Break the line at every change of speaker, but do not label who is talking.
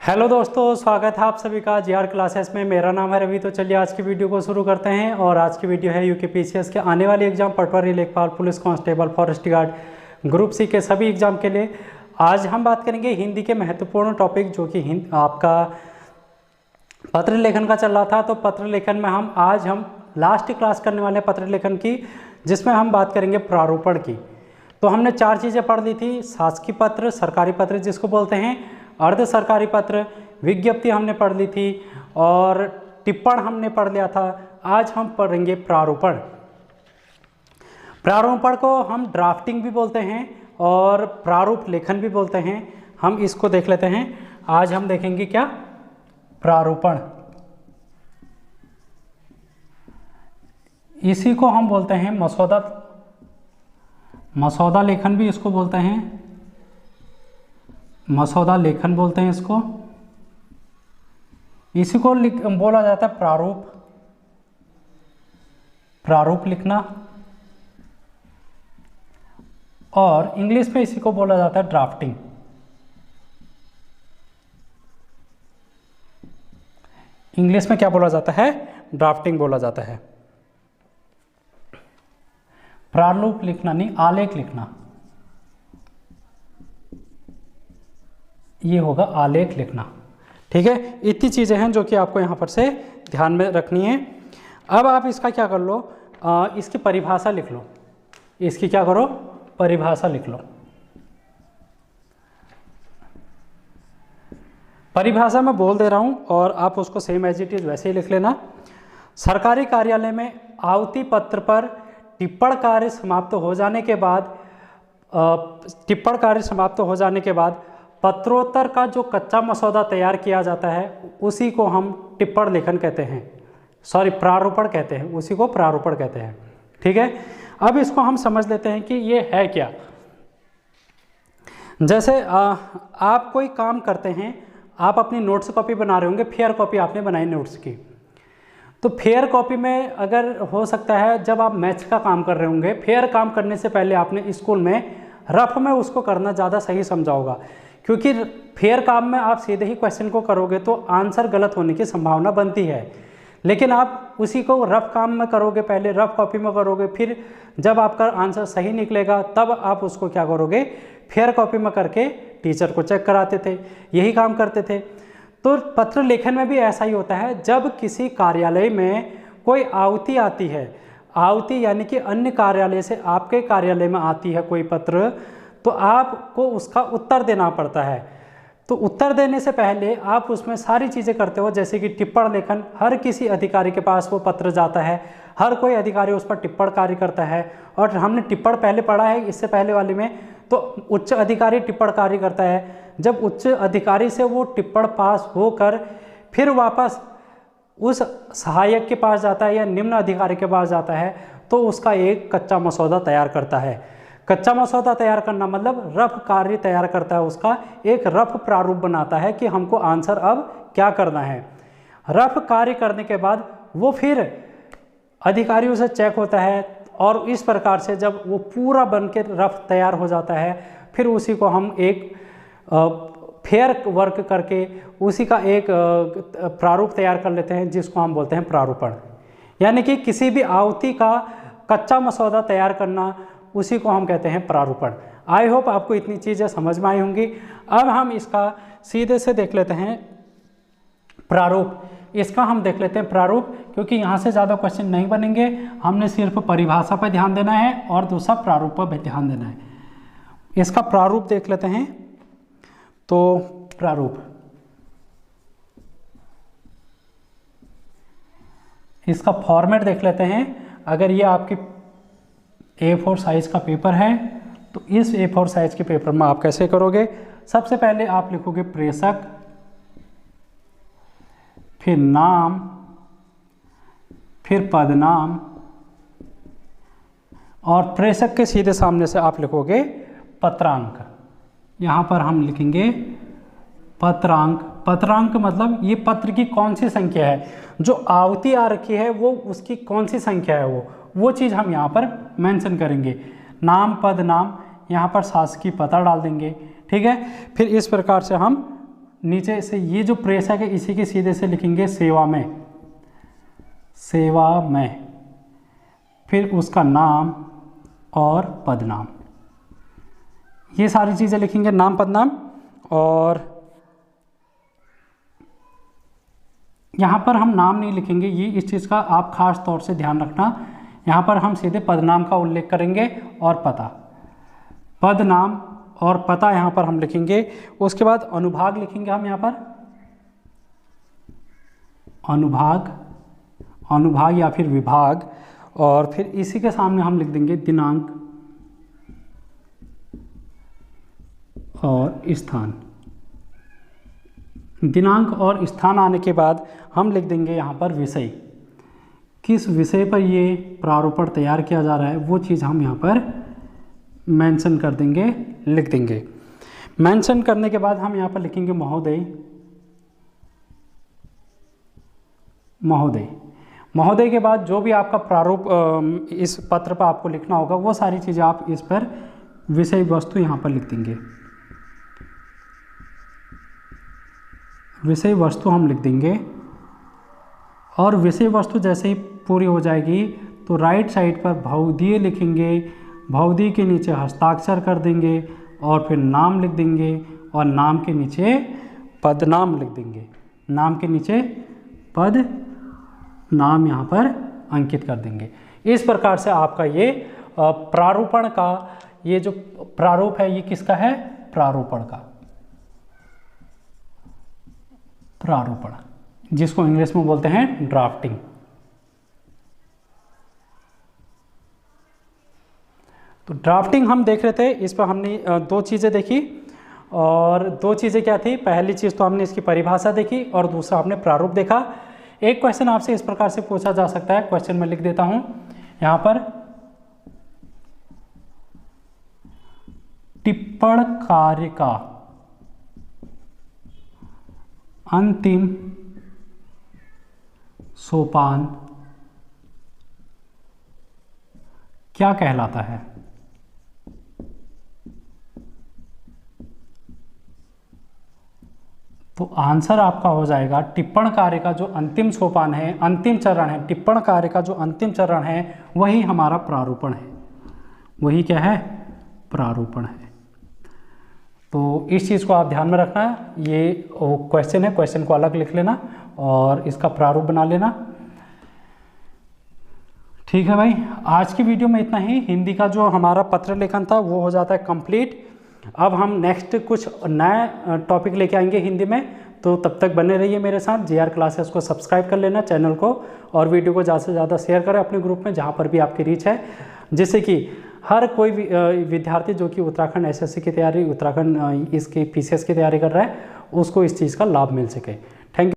Hello दोस्तों, स्वागत है आप सभी का जीआर क्लासेस में। मेरा नाम है रवि। तो चलिए आज की वीडियो को शुरू करते हैं। और आज की वीडियो है यूकेपीसीएस के आने वाले exam patwari, lekhpal, police constable, forest guard, group C के सभी एग्जाम के लिए। आज हम बात करेंगे हिंदी के महत्वपूर्ण टॉपिक, जो कि आपका पत्र लेखन का चल रहा था। तो पत्र लेखन में आज हम लास्ट क्लास करने वाले हैं पत्र लेखन की, जिसमें हम बात करेंगे प्रारूपण की। तो हमने 4 चीज़ें पढ़ ली थी: शासकीय पत्र, सरकारी पत्र जिसको बोलते हैं, अर्ध सरकारी पत्र, विज्ञप्ति हमने पढ़ ली थी, और टिप्पण हमने पढ़ लिया था। आज हम पढ़ेंगे प्रारूपण। प्रारूपण को हम ड्राफ्टिंग भी बोलते हैं और प्रारूप लेखन भी बोलते हैं। हम इसको देख लेते हैं। आज हम देखेंगे क्या? प्रारूपण। इसी को हम बोलते हैं मसौदा लेखन भी इसको बोलते हैं, मसौदा लेखन बोलते हैं इसको। इसी को बोला जाता है प्रारूप लिखना, और इंग्लिश में इसी को बोला जाता है ड्राफ्टिंग। इंग्लिश में क्या बोला जाता है? ड्राफ्टिंग बोला जाता है। प्रारूप लिखना नहीं, आलेख लिखना, ये होगा आलेख लिखना। ठीक है, इतनी चीज़ें हैं जो कि आपको यहाँ पर से ध्यान में रखनी है। अब आप इसका क्या कर लो, इसकी परिभाषा लिख लो। इसकी क्या करो? परिभाषा लिख लो। परिभाषा मैं बोल दे रहा हूँ और आप उसको सेम एज इट इज़ वैसे ही लिख लेना। सरकारी कार्यालय में आवती पत्र पर टिप्पण कार्य समाप्त हो जाने के बाद पत्रोत्तर का जो कच्चा मसौदा तैयार किया जाता है, उसी को हम टिप्पण लेखन कहते हैं, प्रारूपण कहते हैं। उसी को प्रारूपण कहते हैं। ठीक है, अब इसको हम समझ लेते हैं कि ये है क्या। जैसे आप कोई काम करते हैं, आप अपनी नोट्स कॉपी बना रहे होंगे, फेयर कॉपी आपने बनाई नोट्स की। तो फेयर कॉपी में अगर हो सकता है, जब आप मैथ्स का काम कर रहे होंगे, फेयर काम करने से पहले आपने स्कूल में रफ में उसको करना ज़्यादा सही समझा होगा, क्योंकि फेयर काम में आप सीधे ही क्वेश्चन को करोगे तो आंसर गलत होने की संभावना बनती है। लेकिन आप उसी को रफ काम में करोगे, पहले रफ कॉपी में करोगे, फिर जब आपका आंसर सही निकलेगा तब आप उसको क्या करोगे? फेयर कॉपी में करके टीचर को चेक कराते थे, यही काम करते थे। तो पत्र लेखन में भी ऐसा ही होता है। जब किसी कार्यालय में कोई आवती आती है, आवती यानी कि अन्य कार्यालय से आपके कार्यालय में आती है कोई पत्र, तो आपको उसका उत्तर देना पड़ता है। तो उत्तर देने से पहले आप उसमें सारी चीज़ें करते हो, जैसे कि टिप्पण लेखन। हर किसी अधिकारी के पास वो पत्र जाता है, हर कोई अधिकारी उस पर टिप्पण कार्य करता है। और हमने टिप्पण पहले पढ़ा है इससे पहले वाले में, तो उच्च अधिकारी टिप्पण कार्य करता है। जब उच्च अधिकारी से वो टिप्पण पास होकर फिर वापस उस सहायक के पास जाता है या निम्न अधिकारी के पास जाता है, तो उसका एक कच्चा मसौदा तैयार करता है। कच्चा मसौदा तैयार करना मतलब रफ कार्य तैयार करता है, उसका एक रफ प्रारूप बनाता है कि हमको आंसर अब क्या करना है। रफ कार्य करने के बाद वो फिर अधिकारियों से चेक होता है, और इस प्रकार से जब वो पूरा बन के रफ तैयार हो जाता है, फिर उसी को हम एक फेयर वर्क करके उसी का एक प्रारूप तैयार कर लेते हैं, जिसको हम बोलते हैं प्रारूपण। यानी कि किसी भी आवती का कच्चा मसौदा तैयार करना, उसी को हम कहते हैं प्रारूपण। आई होप आपको इतनी चीज़ें समझ में आई होंगी। अब हम इसका सीधे से देख लेते हैं प्रारूप। इसका हम देख लेते हैं प्रारूप, क्योंकि यहाँ से ज़्यादा क्वेश्चन नहीं बनेंगे। हमने सिर्फ परिभाषा पर ध्यान देना है और दूसरा प्रारूप पर ध्यान देना है। इसका प्रारूप देख लेते हैं। तो प्रारूप, इसका फॉर्मेट देख लेते हैं। अगर ये आपकी A4 साइज का पेपर है, तो इस A4 साइज के पेपर में आप कैसे करोगे? सबसे पहले आप लिखोगे प्रेषक, फिर नाम, फिर पदनाम, और प्रेषक के सीधे सामने से आप लिखोगे पत्रांक। यहाँ पर हम लिखेंगे पत्रांक। पत्रांक मतलब ये पत्र की कौन सी संख्या है, जो आवती आ रखी है वो उसकी कौन सी संख्या है, वो चीज़ हम यहाँ पर मेंशन करेंगे। नाम, पद नाम, यहाँ पर शासकीय पता डाल देंगे। ठीक है, फिर इस प्रकार से हम नीचे से ये जो प्रेस है कि इसी के सीधे से लिखेंगे सेवा में, सेवा में, फिर उसका नाम और पदनाम, ये सारी चीज़ें लिखेंगे, नाम पदनाम। और यहाँ पर हम नाम नहीं लिखेंगे, ये इस चीज़ का आप खास तौर से ध्यान रखना। यहाँ पर हम सीधे पदनाम का उल्लेख करेंगे और पता, पदनाम और पता यहाँ पर हम लिखेंगे। उसके बाद अनुभाग लिखेंगे हम यहाँ पर, अनुभाग, अनुभाग या फिर विभाग, और फिर इसी के सामने हम लिख देंगे दिनांक और स्थान। दिनांक और स्थान आने के बाद हम लिख देंगे यहाँ पर विषय, किस विषय पर ये प्रारूपण तैयार किया जा रहा है वो चीज़ हम यहाँ पर मेंशन कर देंगे, लिख देंगे। मेंशन करने के बाद हम यहाँ पर लिखेंगे महोदय, महोदय। महोदय के बाद जो भी आपका प्रारूप इस पत्र पर आपको लिखना होगा वो सारी चीज़ें आप इस पर विषय वस्तु यहाँ पर लिख देंगे, विषय वस्तु हम लिख देंगे। और विषय वस्तु जैसे ही पूरी हो जाएगी तो राइट साइड पर भवदीय लिखेंगे, भवदीय के नीचे हस्ताक्षर कर देंगे और फिर नाम लिख देंगे और नाम के नीचे पदनाम लिख देंगे, नाम के नीचे पद नाम यहाँ पर अंकित कर देंगे। इस प्रकार से आपका ये प्रारूपण का ये जो प्रारूप है ये किसका है, प्रारूपण का, प्रारूपण, जिसको इंग्लिश में बोलते हैं ड्राफ्टिंग। तो ड्राफ्टिंग हम देख रहे थे, इस पर हमने दो चीज़ें देखी, और दो चीज़ें क्या थी, पहली चीज़ तो हमने इसकी परिभाषा देखी और दूसरा हमने प्रारूप देखा। एक क्वेश्चन आपसे इस प्रकार से पूछा जा सकता है, क्वेश्चन में लिख देता हूं यहां पर, टिप्पण कार्य का अंतिम सोपान क्या कहलाता है। तो आंसर आपका हो जाएगा टिप्पण कार्य का जो अंतिम सोपान है, अंतिम चरण है, टिप्पण कार्य का जो अंतिम चरण है वही हमारा प्रारूपण है, वही क्या है, प्रारूपण है। तो इस चीज़ को आप ध्यान में रखना है। ये क्वेश्चन है, क्वेश्चन को अलग लिख लेना और इसका प्रारूप बना लेना। ठीक है भाई, आज की वीडियो में इतना ही। हिंदी का जो हमारा पत्र लेखन था वो हो जाता है कंप्लीट। अब हम नेक्स्ट कुछ नया टॉपिक लेके आएंगे हिंदी में, तो तब तक बने रहिए मेरे साथ। JR क्लासेस को सब्सक्राइब कर लेना चैनल को, और वीडियो को ज़्यादा से ज़्यादा शेयर करें अपने ग्रुप में जहाँ पर भी आपकी रीच है, जिससे कि हर कोई विद्यार्थी जो कि उत्तराखंड SSC की तैयारी, उत्तराखंड इसकी PCS की तैयारी कर रहा है, उसको इस चीज़ का लाभ मिल सके।